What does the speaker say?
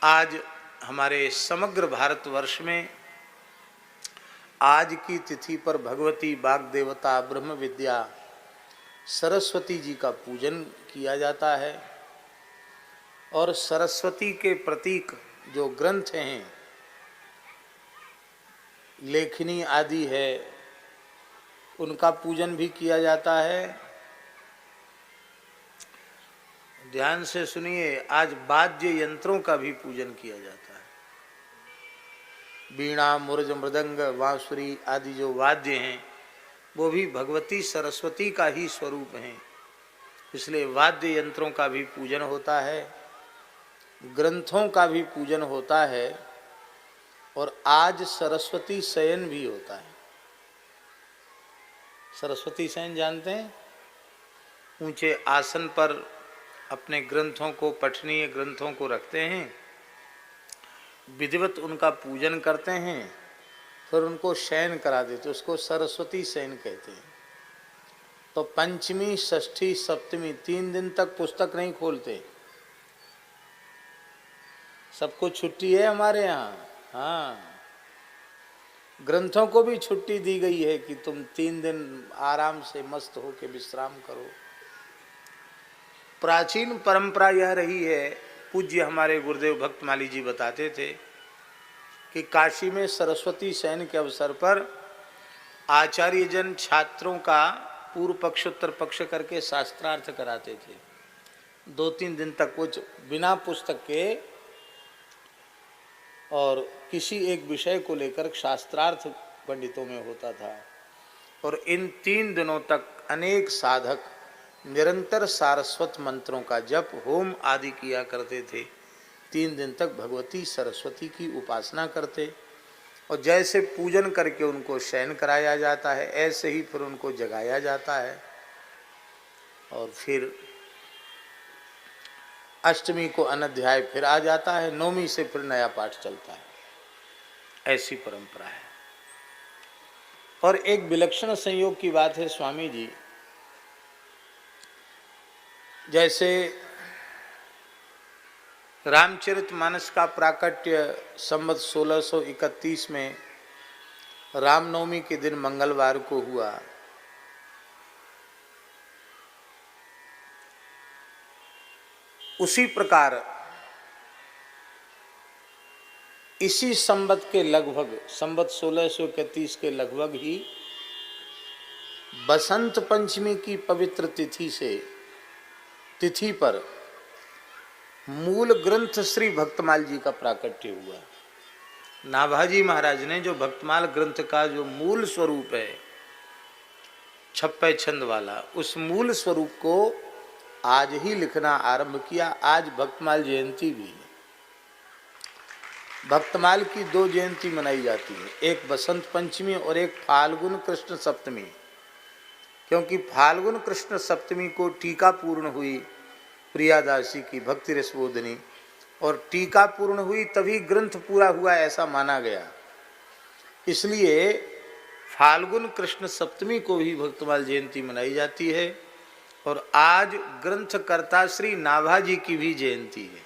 आज हमारे समग्र भारतवर्ष में आज की तिथि पर भगवती वाग्देवता ब्रह्म विद्या सरस्वती जी का पूजन किया जाता है और सरस्वती के प्रतीक जो ग्रंथ हैं, लेखनी आदि है, उनका पूजन भी किया जाता है। ध्यान से सुनिए, आज वाद्य यंत्रों का भी पूजन किया जाता है। वीणा, मुर्ज, मृदंग, बांसुरी आदि जो वाद्य हैं वो भी भगवती सरस्वती का ही स्वरूप हैं, इसलिए वाद्य यंत्रों का भी पूजन होता है, ग्रंथों का भी पूजन होता है और आज सरस्वती शयन भी होता है। सरस्वती शयन जानते हैं? ऊंचे आसन पर अपने ग्रंथों को, पठनीय ग्रंथों को रखते हैं, विधिवत उनका पूजन करते हैं, फिर उनको शयन करा देते, उसको सरस्वती शयन कहते हैं। तो पंचमी, षष्ठी, सप्तमी 3 दिन तक पुस्तक नहीं खोलते। सबको छुट्टी है हमारे यहाँ। हाँ, ग्रंथों को भी छुट्टी दी गई है कि तुम 3 दिन आराम से मस्त हो के विश्राम करो। प्राचीन परंपरा यह रही है, पूज्य हमारे गुरुदेव भक्तमाली जी बताते थे कि काशी में सरस्वती शयन के अवसर पर आचार्य जन छात्रों का पूर्व पक्ष उत्तर पक्ष करके शास्त्रार्थ कराते थे। 2-3 दिन तक कुछ बिना पुस्तक के और किसी एक विषय को लेकर शास्त्रार्थ पंडितों में होता था। और इन 3 दिनों तक अनेक साधक निरंतर सारस्वत मंत्रों का जप, होम आदि किया करते थे। 3 दिन तक भगवती सरस्वती की उपासना करते और जैसे पूजन करके उनको शयन कराया जाता है, ऐसे ही फिर उनको जगाया जाता है और फिर अष्टमी को अनध्याय फिर आ जाता है, नवमी से फिर नया पाठ चलता है। ऐसी परंपरा है। और एक विलक्षण संयोग की बात है स्वामी जी, जैसे रामचरितमानस का प्राकट्य संवत 1631 में रामनवमी के दिन मंगलवार को हुआ, उसी प्रकार इसी संवत के लगभग, संवत 1631 के लगभग ही बसंत पंचमी की पवित्र तिथि पर मूल ग्रंथ श्री भक्तमाल जी का प्राकट्य हुआ। नाभाजी महाराज ने जो भक्तमाल ग्रंथ का जो मूल स्वरूप है, 56 छंद वाला, उस मूल स्वरूप को आज ही लिखना आरंभ किया। आज भक्तमाल जयंती भी है। भक्तमाल की 2 जयंती मनाई जाती है, एक बसंत पंचमी और एक फाल्गुन कृष्ण सप्तमी, क्योंकि फाल्गुन कृष्ण सप्तमी को टीका पूर्ण हुई प्रियादासी की भक्ति रसबोधनी, और टीका पूर्ण हुई तभी ग्रंथ पूरा हुआ, ऐसा माना गया। इसलिए फाल्गुन कृष्ण सप्तमी को ही भक्तमाल जयंती मनाई जाती है। और आज ग्रंथकर्ता श्री नाभाजी की भी जयंती है।